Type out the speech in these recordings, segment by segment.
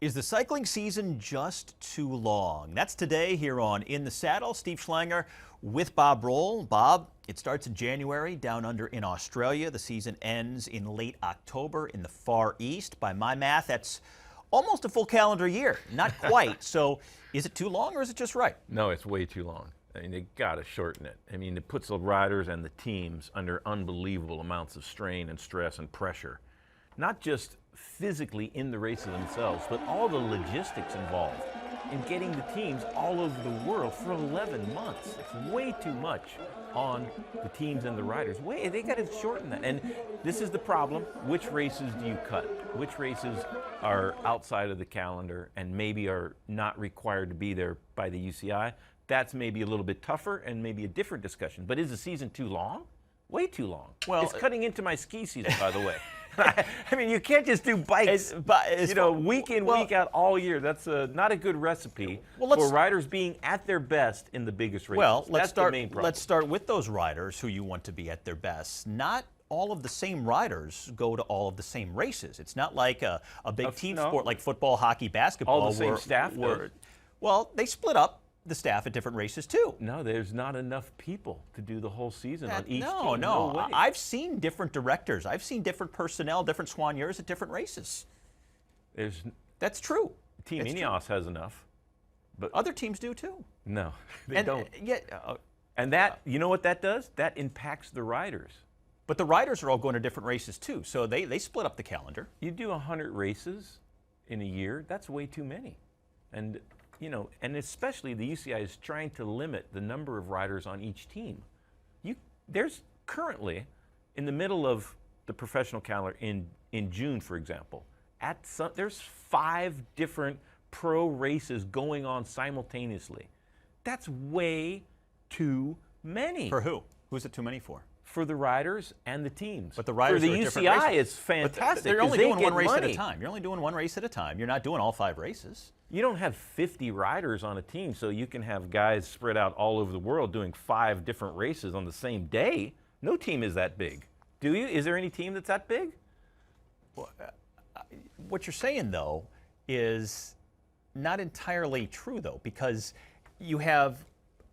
Is the cycling season just too long? That's today here on In the Saddle. Steve Schlanger with Bob Roll. Bob, it starts in January down under in Australia. The season ends in late October in the Far East. By my math, that's almost a full calendar year. Not quite. So is it too long or is it just right? No, it's way too long. I mean, they got to shorten it. I mean, it puts the riders and the teams under unbelievable amounts of strain and stress and pressure. Not just physically in the races themselves, but all the logistics involved in getting the teams all over the world for 11 months. It's way too much on the teams and the riders. They got to shorten that. And this is the problem. Which races do you cut? Which races are outside of the calendar and maybe are not required to be there by the UCI? That's maybe a little bit tougher and maybe a different discussion. But is the season too long? Way too long. Well, it's cutting into my ski season, by the way. I mean, you can't just do bikes, week in, week out all year. That's not a good recipe for riders being at their best in the biggest races. Well, That's the main problem. Let's start with those riders who you want to be at their best. Not all of the same riders go to all of the same races. It's not like a big team sport like football, hockey, basketball. All the same staff. Well, they split up the staff at different races too. No, there's not enough people to do the whole season on each team. No way. I've seen different directors. I've seen different personnel, different soigneurs at different races. That's true. Team Ineos has enough, but other teams do too. No, they don't. And you know what that does? That impacts the riders. But the riders are all going to different races too, so they split up the calendar. You do 100 races in a year. That's way too many, and especially the UCI is trying to limit the number of riders on each team. There's currently, in the middle of the professional calendar in June, for example, there's 5 different pro races going on simultaneously. That's way too many. For who? Who's it too many for? For the riders and the teams. But the riders for the UCI, it's fantastic. They're only doing one race at a time. You're only doing one race at a time. You're not doing all 5 races. You don't have 50 riders on a team, so you can have guys spread out all over the world doing 5 different races on the same day. No team is that big. Do you? Is there any team that's that big? Well, what you're saying, though, is not entirely true, though, because you have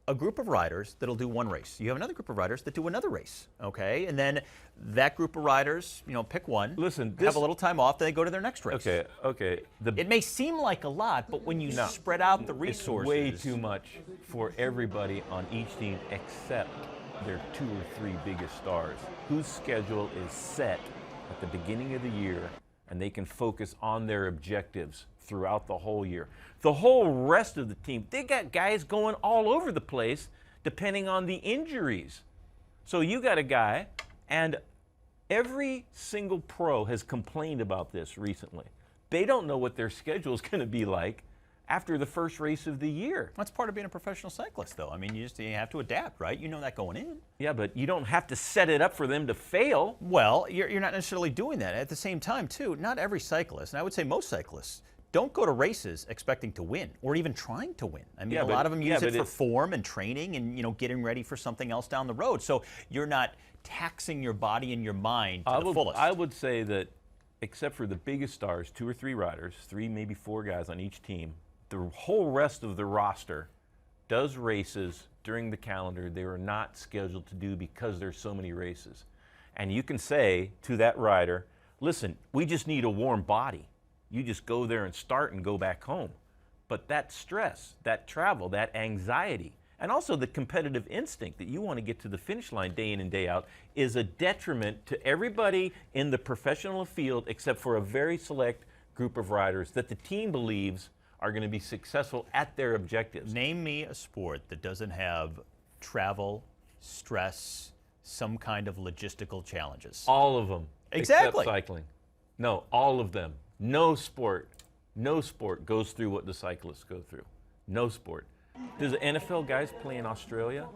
a group of riders that'll do one race. You have another group of riders that do another race, okay? And then that group of riders, pick one, have a little time off, then they go to their next race. Okay. It may seem like a lot, but when you spread out the resources. It's way too much for everybody on each team except their 2 or 3 biggest stars, whose schedule is set at the beginning of the year, and they can focus on their objectives throughout the whole year. The whole rest of the team, they got guys going all over the place depending on the injuries. So you got a guy, and every single pro has complained about this recently. They don't know what their schedule is going to be like after the first race of the year. That's part of being a professional cyclist, though. I mean, you have to adapt, right? You know that going in. Yeah, but you don't have to set it up for them to fail. Well, you're not necessarily doing that. At the same time, too, not every cyclist, and I would say most cyclists, don't go to races expecting to win or even trying to win. I mean, a lot of them use it for form and training and getting ready for something else down the road. So you're not taxing your body and your mind to the fullest. I would say that except for the biggest stars, 2 or 3 riders, 3, maybe 4 guys on each team, the whole rest of the roster does races during the calendar they are not scheduled to do because there's so many races. And you can say to that rider, listen, we just need a warm body. You just go there and start and go back home. But that stress, that travel, that anxiety, and also the competitive instinct that you want to get to the finish line day in and day out is a detriment to everybody in the professional field except for a very select group of riders that the team believes are going to be successful at their objectives. Name me a sport that doesn't have travel, stress, some kind of logistical challenges. All of them. Exactly. Except cycling. No, all of them. No sport goes through what the cyclists go through. No sport. Does the NFL guys play in Australia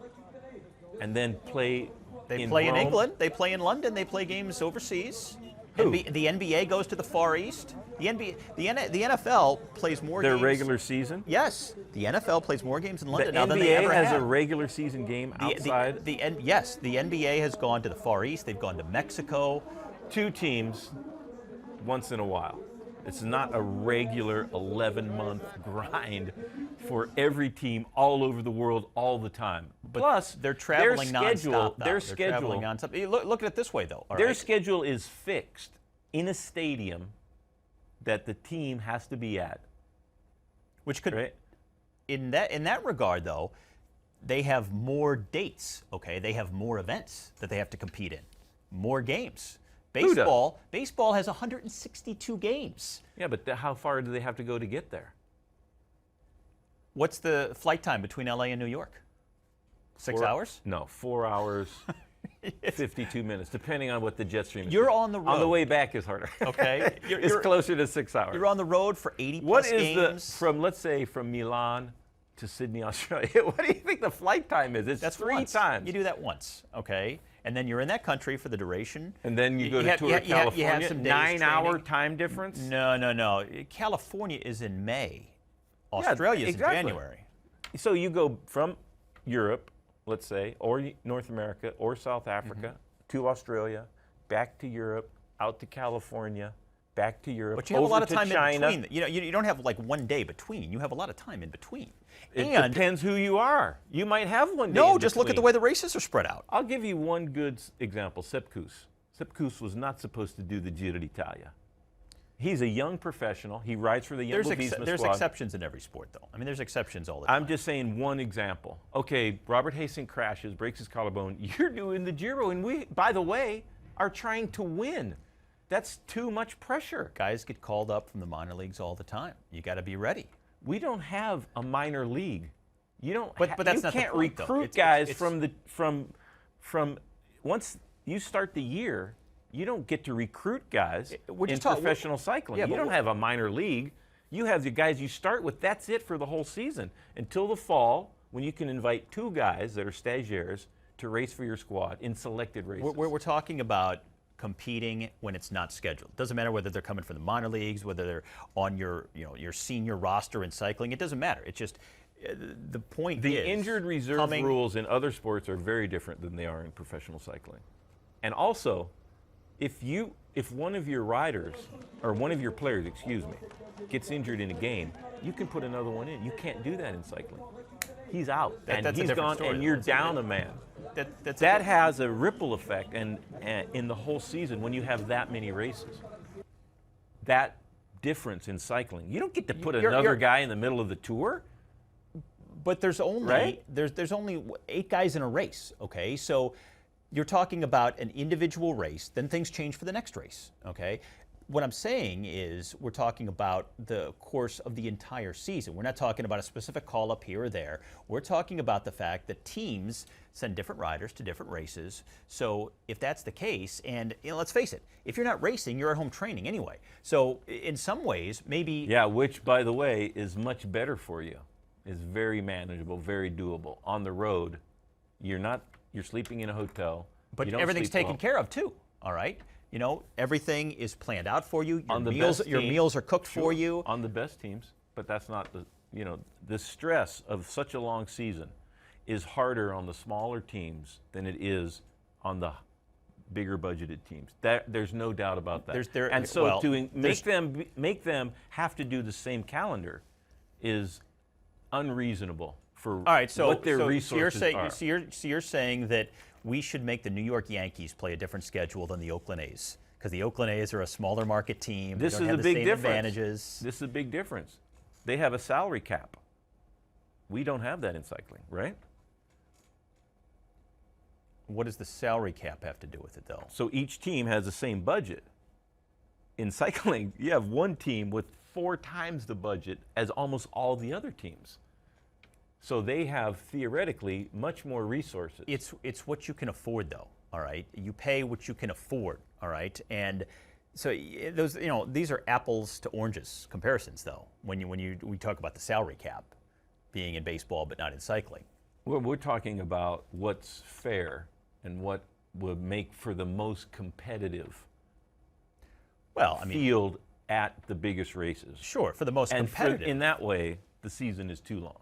and then play They in play Rome? in England, they play in London, they play games overseas. The NBA goes to the Far East. The NFL plays more games. Their regular season? Yes. The NFL plays more games in London The now than they ever NBA has have. a regular season game outside? Yes, the NBA has gone to the Far East. They've gone to Mexico. 2 teams once in a while. It's not a regular 11-month grind for every team all over the world all the time. But plus, they're traveling nonstop. Their schedule, traveling nonstop. Look at it this way, though. Their schedule is fixed in a stadium that the team has to be at. Which could, right? in that regard, though, they have more dates. Okay, they have more events that they have to compete in, more games. Baseball has 162 games. Yeah, but how far do they have to go to get there? What's the flight time between LA and New York? 6 hours? No, 4 hours, 52 minutes, depending on what the jet stream is. You're on the road. On the way back is harder. Okay. It's closer to 6 hours. You're on the road for 80 what plus is games. let's say, from Milan to Sydney, Australia, what do you think the flight time is? It's That's 3 once. times. You do that once, okay? And then you're in that country for the duration. And then you go to Tour of California, you have some days 9-hour time difference? No. California is in May. Australia is exactly. in January. So you go from Europe, let's say, or North America, or South Africa, to Australia, back to Europe, out to California, back to Europe, but you have over a lot of to time China. in between. You don't have like 1 day between. You have a lot of time in between. It depends who you are. You might have 1 day No, in just look at the between. way the races are spread out. I'll give you one good example, Sepp Kuss. Sepp Kuss was not supposed to do the Giro d'Italia. He's a young professional. He rides for the Jumbo-Visma squad. There's exceptions in every sport, though. I mean, there's exceptions all the time. I'm just saying one example. Okay, Robert Hasing crashes, breaks his collarbone. You're doing the Giro, and we, by the way, are trying to win. That's too much pressure. Guys get called up from the minor leagues all the time. You got to be ready. We don't have a minor league. You don't. But that's you not can't the point, though. recruit guys from once you start the year. You don't get to recruit guys in professional cycling. Yeah, you don't have a minor league. You have the guys you start with. That's it for the whole season until the fall, when you can invite 2 guys that are stagiaires to race for your squad in selected races. We're talking about competing when it's not scheduled. It doesn't matter whether they're coming from the minor leagues, whether they're on your senior roster in cycling. It doesn't matter. It's just the point is the injured reserve rules in other sports are very different than they are in professional cycling. And also, if one of your riders, or one of your players, gets injured in a game, you can put another one in. You can't do that in cycling. He's out, and he's gone, and you're down a man. That has a ripple effect and in the whole season when you have that many races. That difference in cycling. You don't get to put another guy in the middle of the tour. But there's only there's only 8 guys in a race, okay? So you're talking about an individual race, then things change for the next race, okay? What I'm saying is we're talking about the course of the entire season. We're not talking about a specific call-up here or there. We're talking about the fact that teams send different riders to different races. So if that's the case, and let's face it, if you're not racing, you're at home training anyway. So in some ways, maybe... Yeah, which, by the way, is much better for you. Is very manageable, very doable. On the road, you're sleeping in a hotel. But everything's taken care of too, all right? You know, everything is planned out for you. Your meals are cooked for you. On the best teams, but that's not the stress of such a long season is harder on the smaller teams than it is on the bigger budgeted teams. There's no doubt about that. Make them have to do the same calendar is unreasonable for what their resources are. So you're saying that we should make the New York Yankees play a different schedule than the Oakland A's because the Oakland A's are a smaller market team. This they is don't have a the big same difference. Advantages. This is a big difference. They have a salary cap. We don't have that in cycling, right? What does the salary cap have to do with it, though? So each team has the same budget. In cycling, you have one team with 4 times the budget as almost all the other teams. So they have theoretically much more resources. It's what you can afford, though. All right, you pay what you can afford. All right, and so those these are apples to oranges comparisons, though. When we talk about the salary cap being in baseball but not in cycling. Well, we're talking about what's fair and what would make for the most competitive field at the biggest races. Sure, for the most competitive. In that way, the season is too long.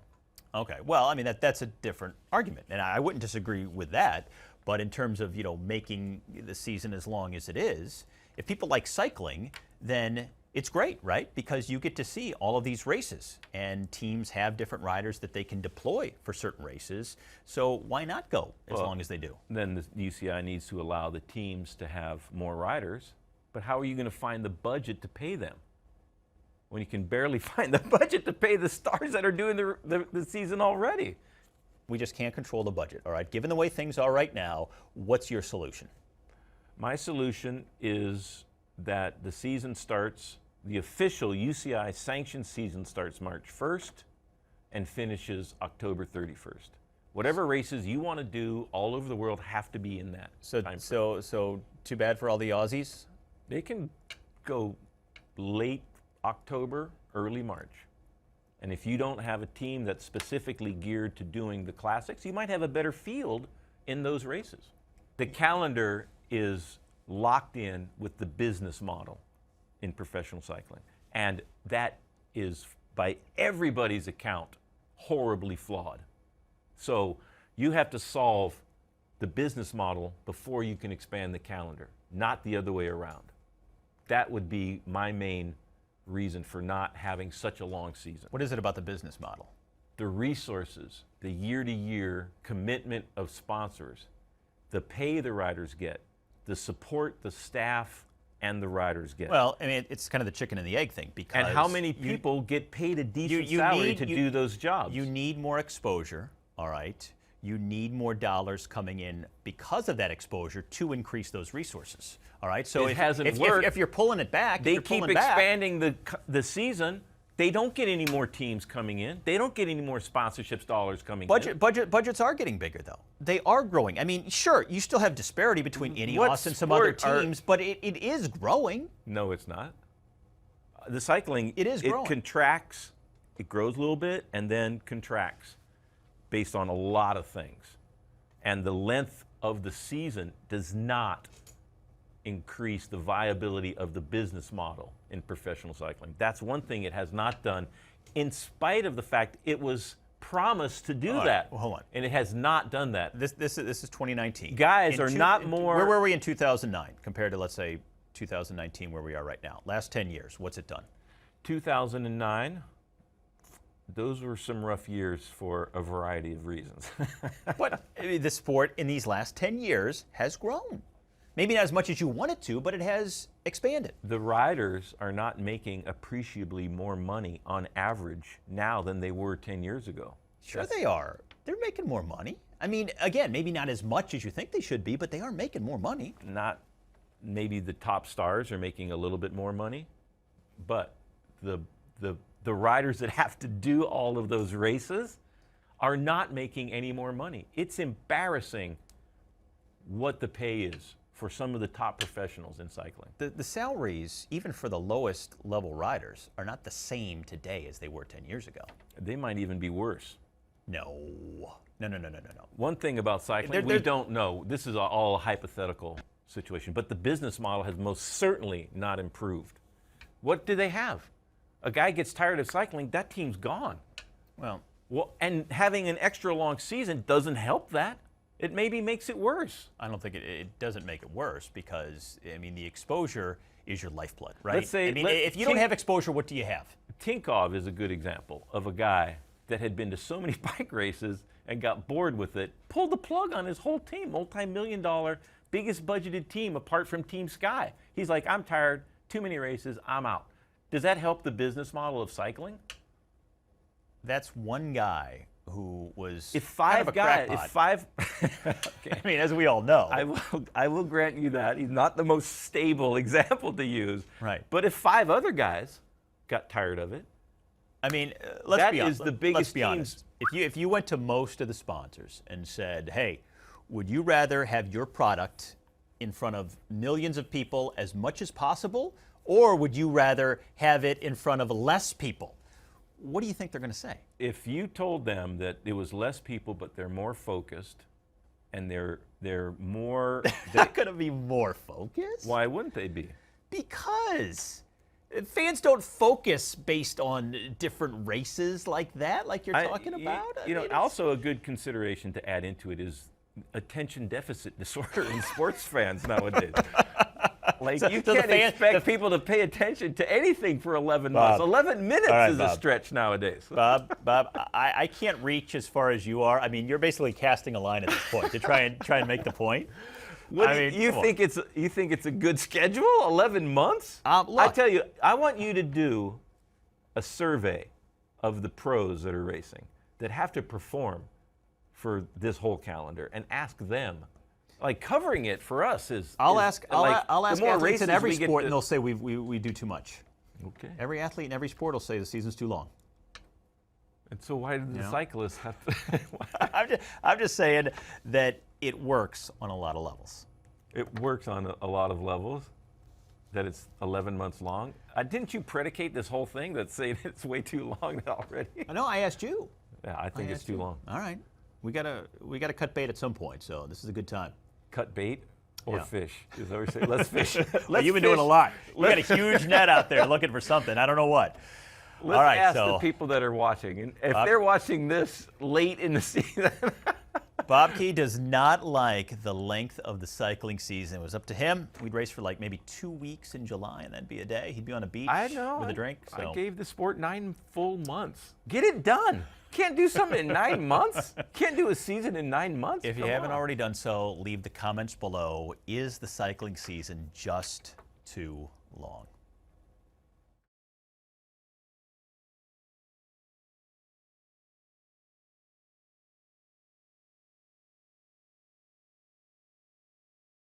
Okay, well, I mean that's a different argument, and I wouldn't disagree with that. But in terms of making the season as long as it is, if people like cycling, then It's great, right? Because you get to see all of these races, and teams have different riders that they can deploy for certain races. So why not go as long as they do? Then the UCI needs to allow the teams to have more riders. But how are you going to find the budget to pay them when you can barely find the budget to pay the stars that are doing the season already? We just can't control the budget, all right? Given the way things are right now, what's your solution? My solution is that the season starts, the official UCI sanctioned season starts March 1st and finishes October 31st. Whatever races you want to do all over the world have to be in that time frame. So too bad for all the Aussies? They can go late October, early March. And if you don't have a team that's specifically geared to doing the classics, you might have a better field in those races. The calendar is locked in with the business model in professional cycling. And that is, by everybody's account, horribly flawed. So you have to solve the business model before you can expand the calendar, not the other way around. That would be my main reason for not having such a long season. What is it about the business model? The resources, the year-to-year commitment of sponsors, the pay the riders get, the support the staff and the riders get. Well, I mean, it's kind of the chicken and the egg thing, because... And how many people get paid a decent salary to do those jobs? You need more exposure, all right? You need more dollars coming in because of that exposure to increase those resources, all right? So it hasn't worked. If you're pulling it back, they keep expanding the season. They don't get any more teams coming in. They don't get any more sponsorships dollars coming in. Budgets are getting bigger, though. They are growing. I mean, sure, you still have disparity between Ineos and some other teams, but it is growing. No, it's not. The cycling, it is growing. It contracts, it grows a little bit, and then contracts based on a lot of things. And the length of the season does not increase the viability of the business model in professional cycling. That's one thing it has not done, in spite of the fact it was promised to do that. Well, hold on. And it has not done that. This is 2019. Guys are not more... Where were we in 2009 compared to, let's say, 2019, where we are right now? Last 10 years, what's it done? 2009, those were some rough years for a variety of reasons. But I mean, the sport in these last 10 years has grown. Maybe not as much as you want it to, but it has expanded. The riders are not making appreciably more money on average now than they were 10 years ago. Sure they are. They're making more money. I mean, again, maybe not as much as you think they should be, but they are making more money. Not maybe the top stars are making a little bit more money, but the riders that have to do all of those races are not making any more money. It's embarrassing what the pay is for some of the top professionals in cycling. The salaries, even for the lowest level riders, are not the same today as they were 10 years ago. They might even be worse. No. One thing about cycling, we don't know. This is all a hypothetical situation, but the business model has most certainly not improved. What do they have? A guy gets tired of cycling, that team's gone. Well, and having an extra long season doesn't help that. It maybe makes it worse. I don't think it doesn't make it worse, because, I mean, the exposure is your lifeblood, right? Let's say, I mean, if you don't have exposure, what do you have? Tinkoff is a good example of a guy that had been to so many bike races and got bored with it, pulled the plug on his whole team, multi-million-dollar, biggest budgeted team apart from Team Sky. He's like, I'm tired, too many races, I'm out. Does that help the business model of cycling? That's one guy who was okay. I mean, as we all know. I will grant you that. He's not the most stable example to use. Right. But if 5 other guys got tired of it, I mean, let's be honest. That is the biggest teams. Honest. If you went to most of the sponsors and said, hey, would you rather have your product in front of millions of people as much as possible, or would you rather have it in front of less people? What do you think they're going to say? If you told them that it was less people, but they're more focused, and they're more... They're not going to be more focused? Why wouldn't they be? Because fans don't focus based on different races like that, like you're talking about. Also a good consideration to add into it is attention deficit disorder in sports fans nowadays. Like, So you the can't fan- expect people to pay attention to anything for 11 months. 11 minutes right, is a Bob. stretch nowadays. Bob, I can't reach as far as you are. I mean, you're basically casting a line at this point to try and make the point. What, I mean, you come on. think it's a good schedule? 11 months? Look. I tell you, I want you to do a survey of the pros that are racing that have to perform for this whole calendar and ask them. Like, covering it for us is. I'll ask the more athletes races in every we get sport, to- and they'll say we do too much. Okay. Every athlete in every sport will say the season's too long. And so why did the know? cyclists have to? I'm just saying that it works on a lot of levels. It works on a lot of levels. That it's 11 months long. Didn't you predicate this whole thing that saying it's way too long already? I know. I asked you. Yeah, I think it's asked too you. long. All right. We gotta cut bait at some point. So this is a good time. Cut bait or Yeah. fish? Is that what you're saying? Let's fish. Well, you've been doing a lot. You got a huge net out there looking for something. I don't know what. Let's All right, ask so the people that are watching, and if they're watching this late in the season. Bob Key does not like the length of the cycling season. It was up to him. We'd race for like maybe 2 weeks in July, and that'd be a day. He'd be on a beach I know. with a drink. I So. gave the sport 9 full months. Get it done. Can't do something in 9 months. Can't do a season in 9 months. If you Come haven't on. already done so, leave the comments below. Is the cycling season just too long?